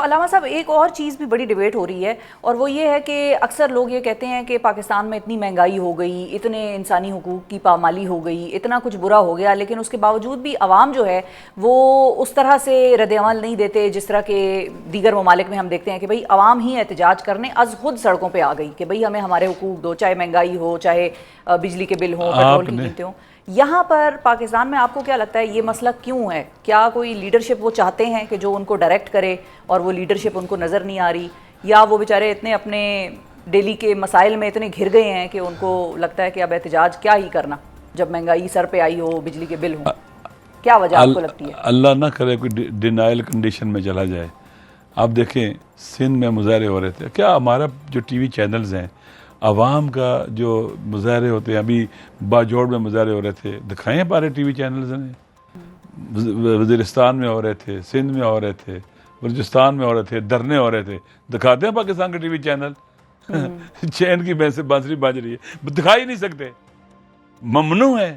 अलामा साहब, एक और चीज़ भी बड़ी डिबेट हो रही है और वो ये है कि अक्सर लोग ये कहते हैं कि पाकिस्तान में इतनी महंगाई हो गई, इतने इंसानी हुकूक की पामाली हो गई, इतना कुछ बुरा हो गया, लेकिन उसके बावजूद भी आवाम जो है वो उस तरह से रद्द-ए-अमल नहीं देते जिस तरह के दीगर ममालिक में हम देखते हैं कि भाई आवाम ही एहतजाज करने अज खुद सड़कों पर आ गई कि भाई हमें हमारे हुकूक दो, चाहे महंगाई हो, चाहे बिजली के बिल हों, पेट्रोल की कीमतें हों। यहाँ पर पाकिस्तान में आपको क्या लगता है ये मसला क्यों है? क्या कोई लीडरशिप वो चाहते हैं कि जो उनको डायरेक्ट करे और वो लीडरशिप उनको नज़र नहीं आ रही, या वो बेचारे इतने अपने डेली के मसाइल में इतने घिर गए हैं कि उनको लगता है कि अब एहतजाज क्या ही करना जब महंगाई सर पे आई हो, बिजली के बिल हों? क्या वजह आपको लगती है? अल्लाह ना करे कोई डिनाइल कंडीशन में चला जाए। आप देखें सिंध में मुजाहरे हो रहे थे, क्या हमारा जो टीवी चैनल्स हैं आवाम का जो मुजाहरे होते हैं, अभी बाजोड़ में मुजाहरे हो रहे थे, दिखाएं हमारे टीवी चैनल्स ने। वज़ीरिस्तान में हो रहे थे, सिंध में हो रहे थे, बलूचिस्तान में हो रहे थे, धरने हो रहे थे, दिखाते हैं पाकिस्तान के टीवी चैनल? चैन की बांसुरी बाज रही है, दिखा ही नहीं सकते, ममनू है।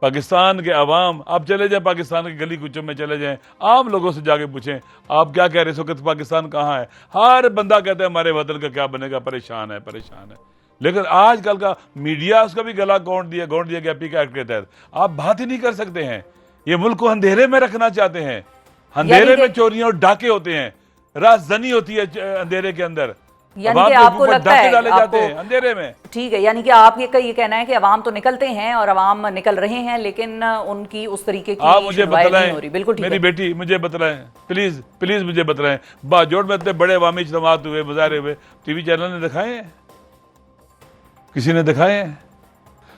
पाकिस्तान के अवाम, आप चले जाए पाकिस्तान के गली कुचों में चले जाएं, आम लोगों से जाके पूछें आप क्या कह रहे हो कि पाकिस्तान कहाँ है, हर बंदा कहता है हमारे वतन का क्या बनेगा, परेशान है परेशान है। लेकिन आजकल का मीडिया उसका भी गला गौंड दिया गया पी एक्ट के तहत। आप बात ही नहीं कर सकते हैं। ये मुल्क को अंधेरे में रखना चाहते हैं, अंधेरे में चोरियां और डाके होते हैं, राजधानी होती है अंधेरे के अंदर, यानी कि आपको लगता है डाले जाते हैं अंधेरे में। ठीक है, यानी कि आप ये कहना है कि अवाम तो निकलते हैं और अवाम निकल रहे हैं, लेकिन उनकी उस तरीके की आप मुझे नहीं हो रही। बिल्कुल ठीक मेरी बेटी मुझे बतलाएं, प्लीज प्लीज मुझे बतलाएं, बाजोड़ में इतने बड़े अवामी इज्तिमात हुए, मुजाहरे हुए, टीवी चैनल ने दिखाए हैं? किसी ने दिखाए हैं?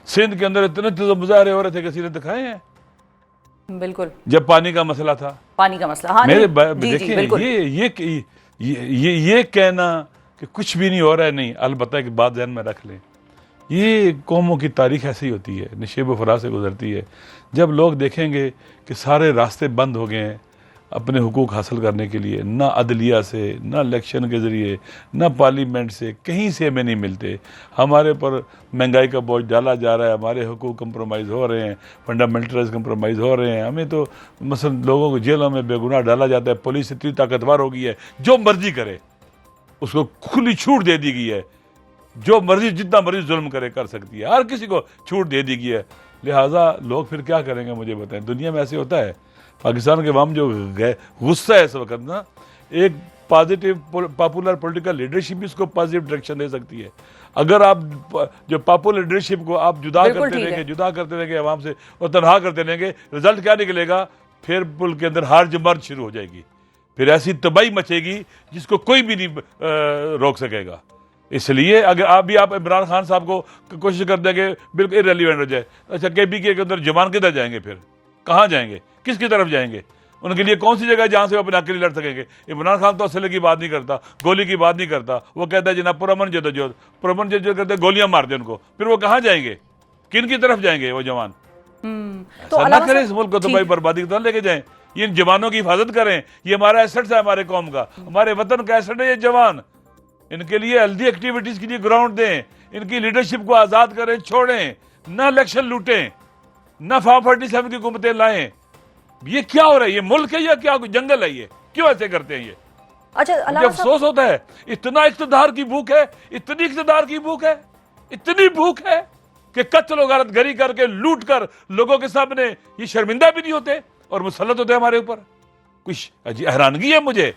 सिंध के अंदर इतने मुजाहरे हो रहे थे, किसी ने दिखाए हैं? बिल्कुल। जब पानी का मसला था, पानी का मसला, हाँ, मेरे देखिए ये कहना कि कुछ भी नहीं हो रहा है, नहीं, अलबत्ता की बात ध्यान में रख लें, ये कौमों की तारीख ऐसी ही होती है, नशेब फरा से गुजरती है। जब लोग देखेंगे कि सारे रास्ते बंद हो गए हैं अपने हुकूक हासिल करने के लिए, ना अदलिया से, ना इलेक्शन के ज़रिए, ना पार्लियामेंट से, कहीं से हमें नहीं मिलते, हमारे पर महंगाई का बोझ डाला जा रहा है, हमारे हुकूक कंप्रोमाइज़ हो रहे हैं, फंडामेंटल राइट्स कंप्रोमाइज़ हो रहे हैं, हमें तो मसलन लोगों को जेलों में बेगुनाह डाला जाता है, पुलिस इतनी ताकतवर हो गई है जो मर्जी करे, उसको खुली छूट दे दी गई है, जो मर्जी जितना मर्जी जुल्म करे कर सकती है, हर किसी को छूट दे दी गई है। लिहाजा लोग फिर क्या करेंगे मुझे बताएं? दुनिया में ऐसे होता है। पाकिस्तान के अवाम जो गुस्सा है इस वक्त ना, एक पॉजिटिव पॉपुलर पॉलिटिकल लीडरशिप भी इसको पॉजिटिव डायरेक्शन दे सकती है। अगर आप जो पॉपुलर लीडरशिप को आप जुदा करते रहेंगे अवाम से और तनहा करते रहेंगे, रिजल्ट क्या निकलेगा? फिर मुल्क के अंदर हार जमर्ज शुरू हो जाएगी, फिर ऐसी तबाही मचेगी जिसको कोई भी नहीं रोक सकेगा। इसलिए अगर आप इमरान खान साहब को कोशिश कर देंगे बिल्कुल इररिलेवेंट हो जाए, अच्छा KPK के अंदर जवान किधर जाएंगे? फिर कहाँ जाएंगे? किसकी तरफ जाएंगे? उनके लिए कौन सी जगह है जहाँ से वो अपने हक के लिए लड़ सकेंगे? इमरान खान तो असले की बात नहीं करता, गोली की बात नहीं करता, वो कहता है जनाब पुरअमन जदोजहद करते, गोलियां मार दे उनको। फिर वो कहाँ जाएंगे? किन की तरफ जाएंगे वो जवान? तो ना करें इस मुल्क को तो भाई बर्बादी की तरफ लेके जाएं। ये इन जवानों की हिफाजत करें, ये हमारा एसेट है, हमारे कौम का, हमारे वतन का एसेट है ये जवान। इनके लिए हेल्दी एक्टिविटीज के लिए ग्राउंड दें, इनकी लीडरशिप को आजाद करें, छोड़ें, ना इलेक्शन लूटें, ना 547 की हुकूमतें लाएं। ये क्या हो रहा है? ये मुल्क है या क्या जंगल है? ये क्यों ऐसे करते हैं? ये अच्छा, मुझे अफसोस होता है, इतना इख्तिदार की भूख है, इतनी इख्तिदार की भूख है, इतनी भूख है कि कत्ल और गारतगरी करके लूट कर लोगों के सामने ये शर्मिंदा भी नहीं होते और मुसल्लत होते हैं हमारे ऊपर। कुछ हैरानगी है मुझे।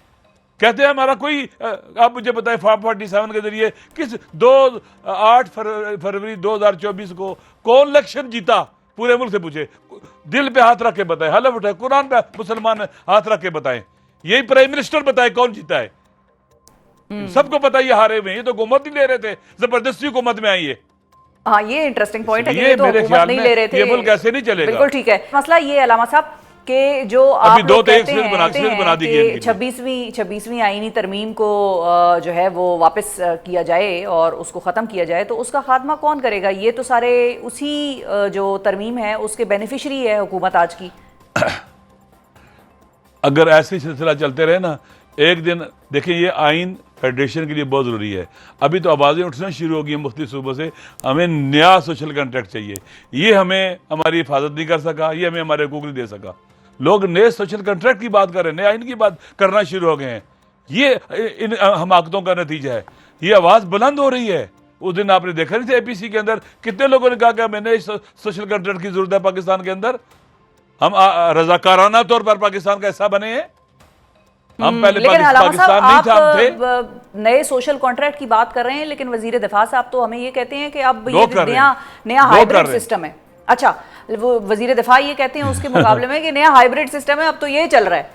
कहते हैं हमारा कोई, आप मुझे बताएं 547 के जरिए किस 8 फरवरी 2024 को कौन इलेक्शन जीता? पूरे मुल्क से पूछे, दिल पे हाथ रख के बताए, हलफ उठाए, कुरान पे मुसलमान हाथ रख के बताएं, यही प्राइम मिनिस्टर बताए कौन जीता है? सबको पता ये हारे हुए, ये तो हुकूमत नहीं ले रहे थे, जबरदस्ती हुकूमत में आई है। हाँ, ये इंटरेस्टिंग पॉइंट है कि ये तो हुकूमत नहीं ले रहे थे, ये मुल्क ऐसे नहीं चलेगा। बिल्कुल ठीक है। मसला ये अलामा साहब कि जो आप लोग कहते हैं कि 26वीं आईनी तरमीम को जो है वो वापस किया जाए और उसको ख़त्म किया जाए, तो उसका खात्मा कौन करेगा? ये तो सारे उसी जो तरमीम है उसके बेनिफिशरी है हुकूमत आज की। अगर ऐसे सिलसिला चलते रहे ना, एक दिन देखिए, ये आइन फेडरेशन के लिए बहुत ज़रूरी है। अभी तो आवाज़ें उठना शुरू हो गई हैं मुख्तलिफ सूबों से, हमें नया सोशल कॉन्ट्रैक्ट चाहिए, ये हमें हमारी हिफाजत नहीं कर सका, ये हमें हमारे हकूक़ नहीं दे सका। लोग नए सोशल कॉन्ट्रैक्ट की बात कर रहे हैं, नए आइन की बात करना शुरू हो गए हैं। ये इन हमाकतों का नतीजा है। ये आवाज बुलंद हो रही है। उस दिन आपने देखा नहीं था एपीसी के अंदर कितने लोगों ने कहा कि मैंने सोशल कंट्रैक्ट की जरूरत है पाकिस्तान के अंदर, हम रजाकाराना तौर पर पाकिस्तान का हिस्सा बने हैं। हम पहले लेकिन अलामा पाकिस्तान साहब, नहीं था, हम थे। आप नए सोशल कॉन्ट्रैक्ट की बात कर रहे हैं, लेकिन वजीर दिफा साहब तो हमें ये कहते हैं कि अब ये लोग कर रहे हैं। नया लोग कर हाइब्रिड रहे हैं। सिस्टम है। अच्छा, वो वजीर दिफा ये कहते हैं उसके मुकाबले में कि नया हाइब्रिड सिस्टम है, अब तो ये चल रहा है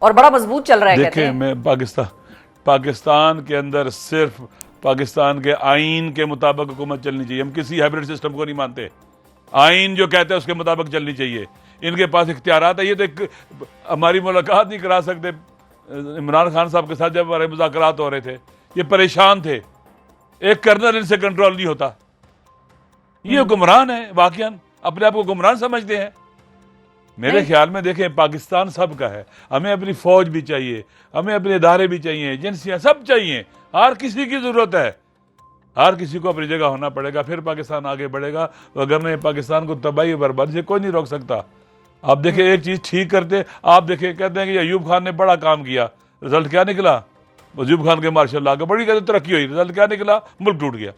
और बड़ा मजबूत चल रहा है, कहते देखें, हैं। मैं पाकिस्तान के अंदर सिर्फ पाकिस्तान के आइन के मुताबिक हुकूमत चलनी चाहिए। हम किसी हाइब्रिड सिस्टम को नहीं मानते। आइन जो कहते हैं उसके मुताबिक चलनी चाहिए। इनके पास इख्तियारात है। ये तो हमारी मुलाकात नहीं करा सकते इमरान खान साहब के साथ जब हमारे मुज़ाकरात हो रहे थे। ये परेशान थे, एक कर्नल इनसे कंट्रोल नहीं होता। ये गुमरान है, वाकईन अपने आप को गुमरान समझते हैं। मेरे ख्याल में देखें, पाकिस्तान सब का है। हमें अपनी फौज भी चाहिए, हमें अपने इदारे भी चाहिए, एजेंसियां सब चाहिए। हर किसी की जरूरत है। हर किसी को अपनी जगह होना पड़ेगा, फिर पाकिस्तान आगे बढ़ेगा। अगर नहीं, पाकिस्तान को तबाही बर्बादी से कोई नहीं रोक सकता। आप देखें, एक चीज ठीक करते, आप देखें, कहते हैं कि अयूब खान ने बड़ा काम किया, रिजल्ट क्या निकला? अयूब खान के मार्शल लॉ का बड़ी कहते तरक्की हुई, रिजल्ट क्या निकला? मुल्क टूट गया।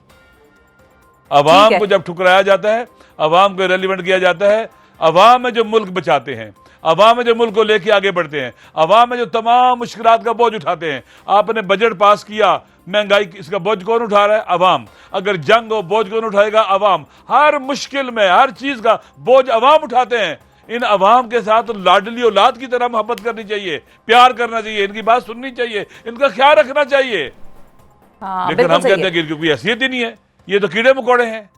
अवाम को जब ठुकराया जाता है, अवाम को रेलिवेंट किया जाता है, अवाम है जो मुल्क बचाते हैं, अवाम है जो मुल्क को लेके आगे बढ़ते हैं, अवाम है जो तमाम मुश्किलात का बोझ उठाते हैं। आपने बजट पास किया, महंगाई इसका बोझ कौन उठा रहा है? अवाम। अगर जंग हो, बोझ कौन उठाएगा? अवाम। हर मुश्किल में हर चीज का बोझ अवाम उठाते हैं। इन अवाम के साथ लाडली औलाद की तरह मोहब्बत करनी चाहिए, प्यार करना चाहिए, इनकी बात सुननी चाहिए, इनका ख्याल रखना चाहिए। लेकिन हम कहते हैं कि इनकी कोई हैसियत ही नहीं है, ये तो कीड़े मकोड़े हैं।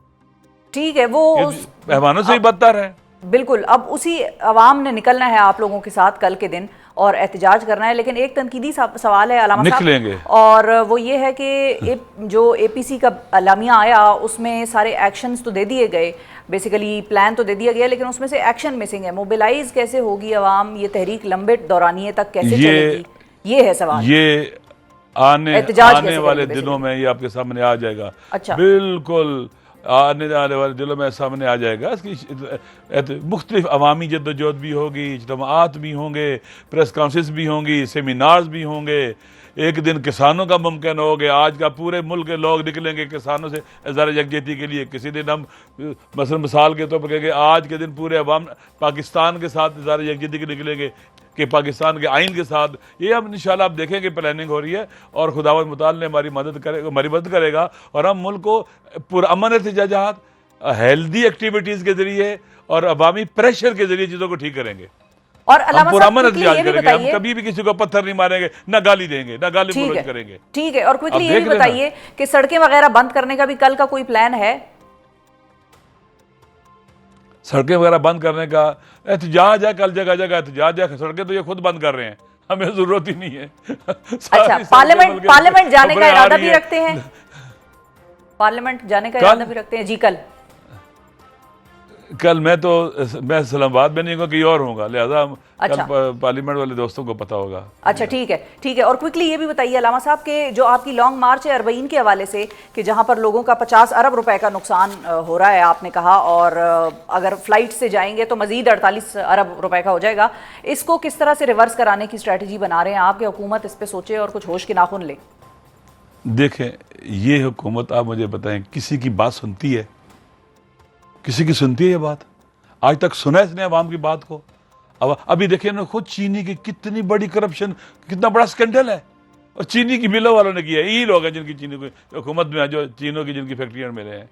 ठीक है, वो मेहमानों से ही बदतर है। बिल्कुल। अब उसी अवाम ने निकलना है आप लोगों के साथ कल के दिन और एहतजाज करना है। लेकिन एक तनकीदी सवाल है अलामा साहब, निकलेंगे, और वो ये है कि जो एपीसी का अलामिया आया उसमें सारे एक्शंस तो दे दिए गए, बेसिकली प्लान तो दे दिया गया, लेकिन उसमें से एक्शन मिसिंग है। मोबिलाइज कैसे होगी अवाम? ये तहरीक लंबे दौरानिए तक कैसे चलेगी? ये है सवाल। ये आने वाले दिनों में ये आपके सामने आ जाएगा। अच्छा, बिल्कुल आने वाले दिनों में सामने आ जाएगा। इसकी मुख्तलिफ अवामी जद्दोजहद भी होगी, इज्तिमाआत भी होंगे, प्रेस कॉन्फ्रेंस भी होंगी, सेमिनार्स भी होंगे। एक दिन किसानों का मुमकिन हो गया, आज का पूरे मुल्क के लोग निकलेंगे किसानों से इज़हार यकजहती के लिए। किसी दिन हम मसलन मिसाल के तौर पर कहेंगे आज के दिन पूरे अवाम पाकिस्तान के साथ इज़हार यकजहती के निकलेंगे कि पाकिस्तान के आइन के साथ। ये हम इंशाल्लाह आप देखेंगे प्लानिंग हो रही है और खुदावंद मुताल ने हमारी मदद करेगा और हम मुल्क को पुरअमन एहतजाजात, हेल्दी एक्टिविटीज़ के जरिए और अवामी प्रेशर के जरिए चीज़ों को ठीक करेंगे। और हम पुरअमन एहतजाज करेंगे, हम कभी भी किसी को पत्थर नहीं मारेंगे, ना गाली देंगे, ना गाली गलौज करेंगे। ठीक है, और क्विकली ये भी बताइए कि सड़कें वगैरह बंद करने का भी कल का कोई प्लान है? सड़कें वगैरह बंद करने का एहतजाज है, कल जगह जगह एहतजाज है। सड़कें तो ये खुद बंद कर रहे हैं, हमें जरूरत ही नहीं है। अच्छा, पार्लियामेंट जाने का इरादा भी रखते हैं? पार्लियामेंट जाने का इरादा भी रखते हैं जी? कल मैं इस्लामाबाद में नहीं हूँ, कहीं और होगा, लिहाजा अच्छा, कल पार्लियामेंट वाले दोस्तों को पता होगा। अच्छा, ठीक है। और क्विकली ये भी बताइए अलामा साहब के जो आपकी लॉन्ग मार्च है अरबईन के हवाले से, कि जहां पर लोगों का 50 अरब रुपए का नुकसान हो रहा है आपने कहा, और अगर फ्लाइट से जाएंगे तो मजीद 48 अरब रुपए का हो जाएगा। इसको किस तरह से रिवर्स कराने की स्ट्रैटेजी बना रहे हैं आपकी हुकूमत? इस पर सोचे और कुछ होश के नाखून ले। देखें, ये हुकूमत, आप मुझे बताएं, किसी की बात सुनती है? किसी की सुनती है ये बात? आज तक सुना है इसने अवाम की बात को? अब अभी देखिए ना, खुद चीनी की कितनी बड़ी करप्शन, कितना बड़ा स्कैंडल है, और चीनी की मिलों वालों ने किया है। यही लोग हैं जिनकी चीनी को हुकूमत में, जो चीनों की जिनकी फैक्ट्रियां मिले हैं।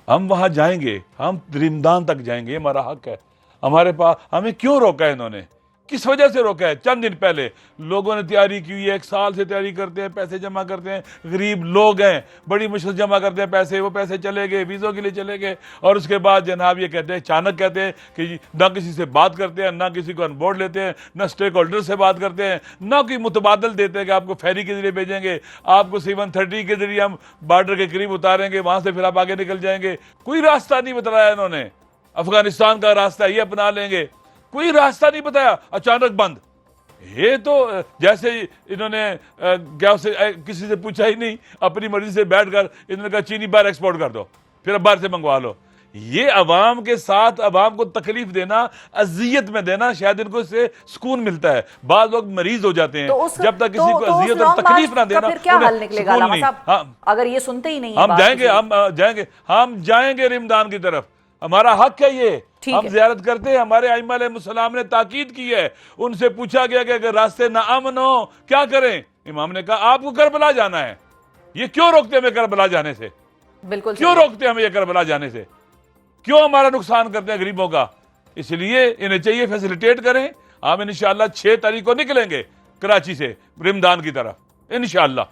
हम वहां जाएंगे, हम रिमदान तक जाएंगे, ये हमारा हक है। हमारे पास, हमें क्यों रोका है इन्होंने? किस वजह से रोका है? चंद दिन पहले लोगों ने तैयारी की हुई है, 1 साल से तैयारी करते हैं, पैसे जमा करते हैं, गरीब लोग हैं, बड़ी मुश्किल जमा करते हैं पैसे, वो पैसे चले गए, वीज़ों के लिए चले गए, और उसके बाद जनाब ये कहते हैं, अचानक कहते हैं कि ना किसी से बात करते हैं, ना किसी को अनबोर्ड लेते हैं, ना स्टेक होल्डर से बात करते हैं, ना कोई मुतबादल देते हैं कि आपको फेरी के जरिए भेजेंगे, आपको C-130 के जरिए हम बॉर्डर के करीब उतारेंगे, वहां से फिर आप आगे निकल जाएंगे। कोई रास्ता नहीं बताया इन्होंने। अफगानिस्तान का रास्ता ये अपना लेंगे, कोई रास्ता नहीं बताया, अचानक बंद। ये तो जैसे इन्होंने क्या किसी से पूछा ही नहीं, अपनी मर्जी से बैठकर इन्होंने कहा चीनी बाहर एक्सपोर्ट कर दो, फिर अब बाहर से मंगवा लो। ये अवाम के साथ अवाम को तकलीफ देना, अजियत में देना, शायद इनको इससे सुकून मिलता है। बाद लोग मरीज हो जाते हैं तो उस जब तक किसी को तो अजियत उस और लॉन्ग तकलीफ ना मार्च का देना फिर क्या उन्हें हल निकलेगा सुकून लामा नहीं। साहब? हाँ, अगर ये सुनते ही नहीं है हम बात जाएंगे, किसी हम जाएंगे रिमदान की तरफ, हमारा हक है ये। ठीक हम है। जियारत करते हैं, हमारे अइम्मा अलैहिमुस्सलाम ने ताकीद की है। उनसे पूछा गया कि अगर रास्ते ना अमन हो क्या करें? इमाम ने कहा आपको करबला जाना है। ये क्यों रोकते हमें करबला जाने से? बिल्कुल क्यों सही। रोकते हमें ये करबला जाने से? क्यों हमारा नुकसान करते हैं गरीबों का? इसलिए इन्हें चाहिए फैसिलिटेट करें। हम इंशाअल्लाह 6 तारीख को निकलेंगे कराची से रिमदान की तरफ इंशाअल्लाह।